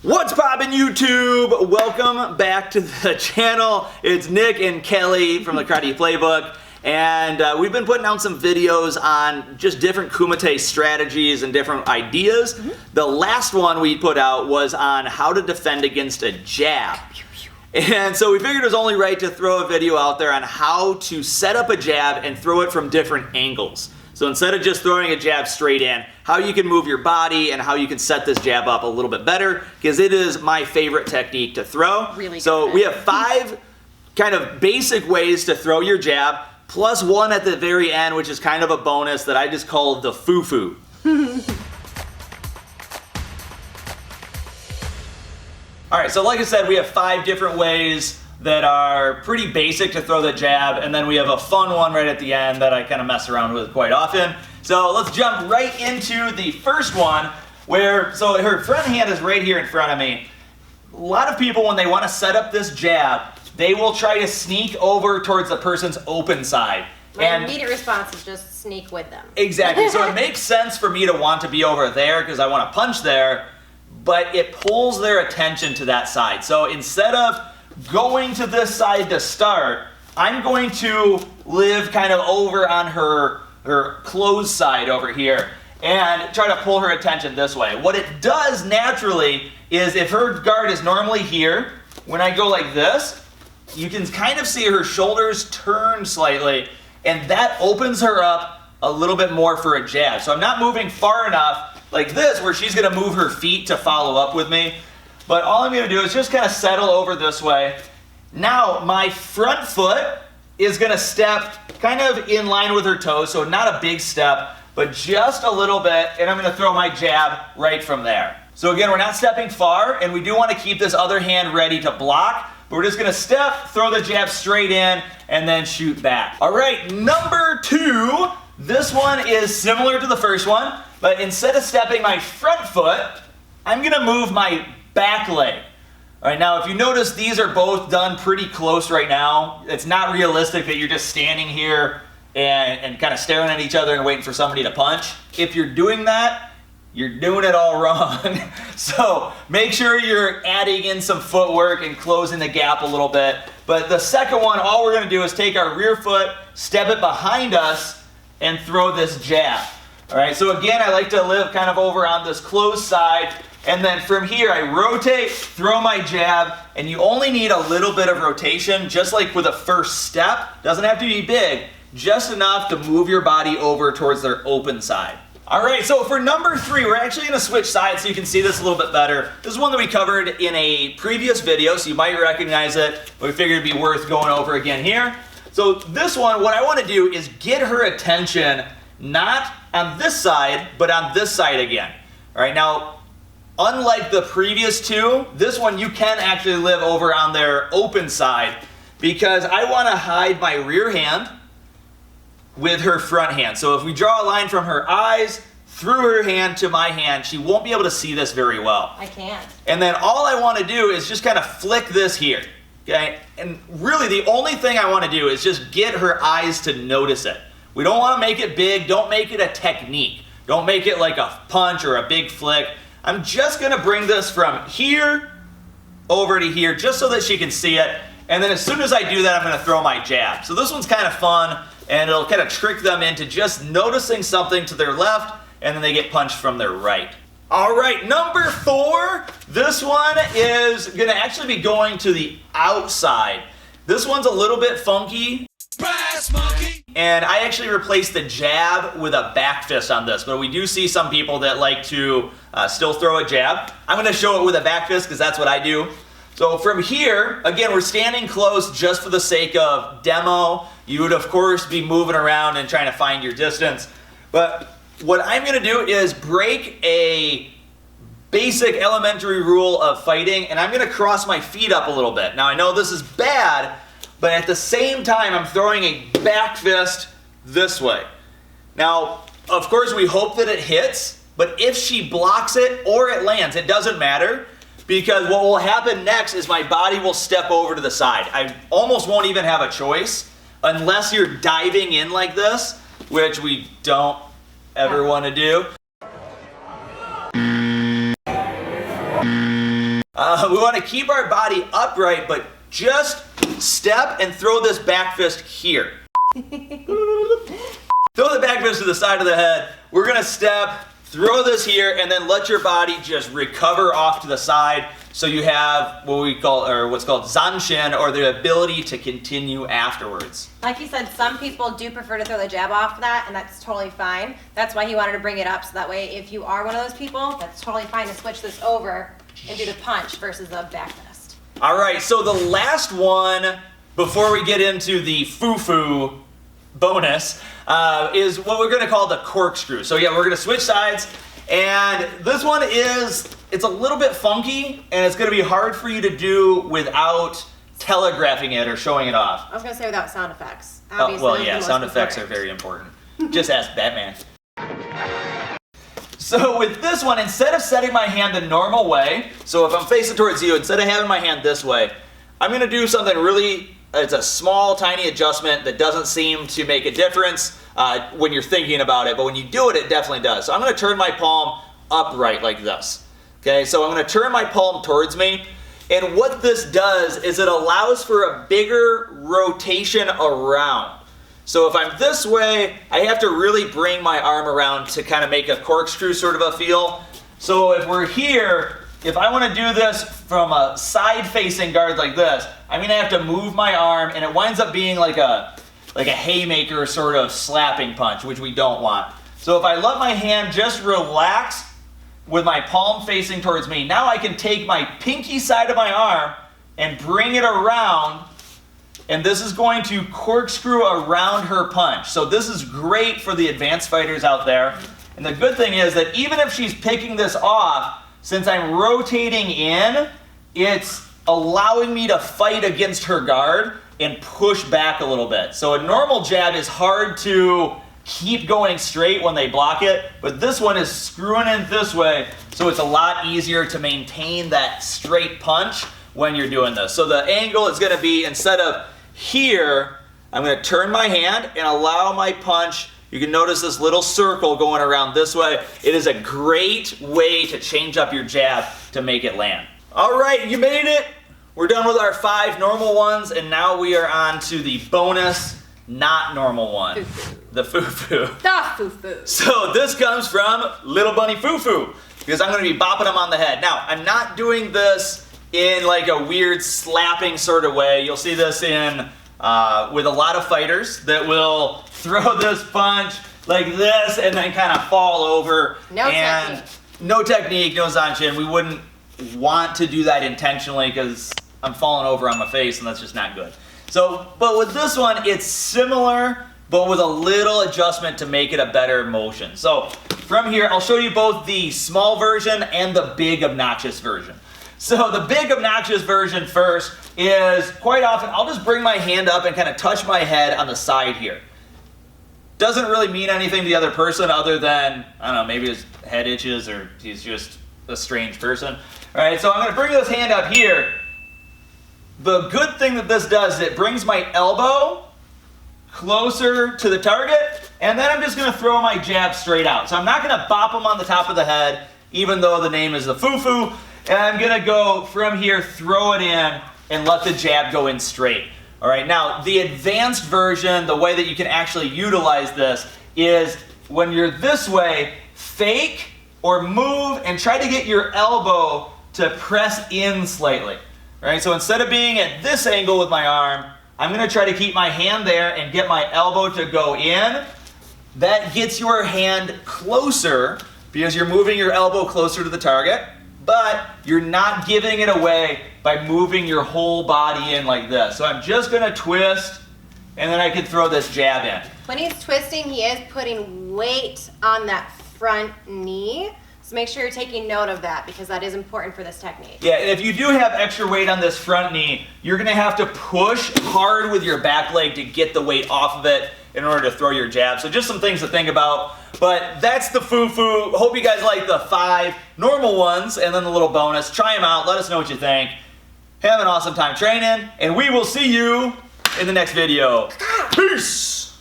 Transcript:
What's poppin' YouTube? Welcome back to the channel. It's Nick and Kelly from the Karate Playbook, and we've been putting out some videos on just different kumite strategies and different ideas. The last one we put out was on how to defend against a jab. And so we figured it was only right to throw a video out there on how to set up a jab and throw it from different angles. So instead of just throwing a jab straight in, how you can move your body and how you can set this jab up a little bit better, because it is my favorite technique to throw. Really good. So we have 5 kind of basic ways to throw your jab, plus one at the very end, which is kind of a bonus that I just call the Fufu. All right, so like I said, we have 5 different ways that are pretty basic to throw the jab, and then we have a fun one right at the end that I kind of mess around with quite often. So let's jump right into the first one, so her front hand is right here in front of me. A lot of people, when they want to set up this jab, they will try to sneak over towards the person's open side. My immediate response is just sneak with them. Exactly, so it makes sense for me to want to be over there because I want to punch there, but it pulls their attention to that side. So instead of going to this side to start, I'm going to live kind of over on her closed side over here and try to pull her attention this way. What it does naturally is if her guard is normally here, when I go like this, you can kind of see her shoulders turn slightly, and that opens her up a little bit more for a jab. So I'm not moving far enough like this where she's going to move her feet to follow up with me. But all I'm going to do is just kind of settle over this way. Now my front foot is going to step kind of in line with her toes, so not a big step, but just a little bit, and I'm going to throw my jab right from there. So again, we're not stepping far, and we do want to keep this other hand ready to block, but we're just going to step, throw the jab straight in, and then shoot back. All right, number 2. This one is similar to the first one, but instead of stepping my front foot, I'm going to move my back leg. All right, now if you notice, these are both done pretty close right now. It's not realistic that you're just standing here and kind of staring at each other and waiting for somebody to punch. If you're doing that, you're doing it all wrong. So make sure you're adding in some footwork and closing the gap a little bit. But the second one, all we're going to do is take our rear foot, step it behind us, and throw this jab. All right, so again, I like to live kind of over on this closed side. And then from here, I rotate, throw my jab, and you only need a little bit of rotation, just like with a first step. Doesn't have to be big, just enough to move your body over towards their open side. All right, so for number 3, we're actually going to switch sides so you can see this a little bit better. This is one that we covered in a previous video, so you might recognize it, but we figured it'd be worth going over again here. So this one, what I want to do is get her attention not on this side, but on this side again. All right, now, unlike the previous 2, this one you can actually live over on their open side because I want to hide my rear hand with her front hand. So if we draw a line from her eyes through her hand to my hand, she won't be able to see this very well. I can't. And then all I want to do is just kind of flick this here. Okay? And really the only thing I want to do is just get her eyes to notice it. We don't want to make it big. Don't make it a technique. Don't make it like a punch or a big flick. I'm just going to bring this from here over to here just so that she can see it. And then as soon as I do that, I'm going to throw my jab. So this one's kind of fun, and it'll kind of trick them into just noticing something to their left, and then they get punched from their right. All right, number 4. This one is going to actually be going to the outside. This one's a little bit funky. Brass monkey. And I actually replaced the jab with a back fist on this, but we do see some people that like to still throw a jab. I'm going to show it with a back fist because that's what I do. So from here, again, we're standing close just for the sake of demo. You would, of course, be moving around and trying to find your distance. But what I'm going to do is break a basic elementary rule of fighting, and I'm going to cross my feet up a little bit. Now, I know this is bad, but at the same time, I'm throwing a back fist this way. Now, of course, we hope that it hits, but if she blocks it or it lands, it doesn't matter, because what will happen next is my body will step over to the side. I almost won't even have a choice unless you're diving in like this, which we don't ever want to do. We want to keep our body upright, but just step and throw this back fist here. Throw the back fist to the side of the head. We're gonna step, throw this here, and then let your body just recover off to the side so you have what's called zanshin, or the ability to continue afterwards. Like you said, some people do prefer to throw the jab off that, and that's totally fine. That's why he wanted to bring it up, so that way if you are one of those people, that's totally fine to switch this over and do the punch versus the back fist. All right, so the last one before we get into the Fufu bonus is what we're gonna call the corkscrew. So yeah, we're gonna switch sides, and this one it's a little bit funky, and it's gonna be hard for you to do without telegraphing it or showing it off. I was gonna say without sound effects. Obviously, well, yeah, sound effects are very important. Just ask Batman. So with this one, instead of setting my hand the normal way, so if I'm facing towards you, instead of having my hand this way, I'm gonna do something really, it's a small, tiny adjustment that doesn't seem to make a difference when you're thinking about it, but when you do it, it definitely does. So I'm gonna turn my palm upright like this. Okay, so I'm gonna turn my palm towards me, and what this does is it allows for a bigger rotation around. So if I'm this way, I have to really bring my arm around to kind of make a corkscrew sort of a feel. So if we're here, if I want to do this from a side-facing guard like this, I'm going to have to move my arm, and it winds up being like a haymaker sort of slapping punch, which we don't want. So if I let my hand just relax with my palm facing towards me, now I can take my pinky side of my arm and bring it around, and this is going to corkscrew around her punch. So this is great for the advanced fighters out there. And the good thing is that even if she's picking this off, since I'm rotating in, it's allowing me to fight against her guard and push back a little bit. So a normal jab is hard to keep going straight when they block it, but this one is screwing in this way, so it's a lot easier to maintain that straight punch when you're doing this. So the angle is going to be, instead of here, I'm going to turn my hand and allow my punch. You can notice this little circle going around this way. It is a great way to change up your jab to make it land. All right, you made it. We're done with our 5 normal ones, and now we are on to the bonus not normal one. Fufu. The Fufu. The Fufu. So this comes from Little Bunny Fufu, because I'm going to be bopping him on the head. Now, I'm not doing this in like a weird slapping sort of way. You'll see this in with a lot of fighters that will throw this punch like this and then kind of fall over. No technique. No technique, no zanshin. We wouldn't want to do that intentionally because I'm falling over on my face, and that's just not good. So, but with this one, it's similar, but with a little adjustment to make it a better motion. So from here, I'll show you both the small version and the big obnoxious version. So the big obnoxious version first is, quite often, I'll just bring my hand up and kind of touch my head on the side here. Doesn't really mean anything to the other person other than, I don't know, maybe his head itches or he's just a strange person. All right, so I'm going to bring this hand up here. The good thing that this does is it brings my elbow closer to the target, and then I'm just going to throw my jab straight out. So I'm not going to bop him on the top of the head, even though the name is the Fufu, and I'm going to go from here, throw it in, and let the jab go in straight. All right, now the advanced version, the way that you can actually utilize this is when you're this way, fake or move and try to get your elbow to press in slightly. Right, so instead of being at this angle with my arm, I'm going to try to keep my hand there and get my elbow to go in. That gets your hand closer because you're moving your elbow closer to the target, but you're not giving it away by moving your whole body in like this. So I'm just going to twist, and then I can throw this jab in. When he's twisting, he is putting weight on that front knee. So make sure you're taking note of that, because that is important for this technique. Yeah, and if you do have extra weight on this front knee, you're going to have to push hard with your back leg to get the weight off of it in order to throw your jab. So just some things to think about. But that's the Fufu. Hope you guys like the 5 normal ones and then the little bonus. Try them out. Let us know what you think. Have an awesome time training, and we will see you in the next video. Peace!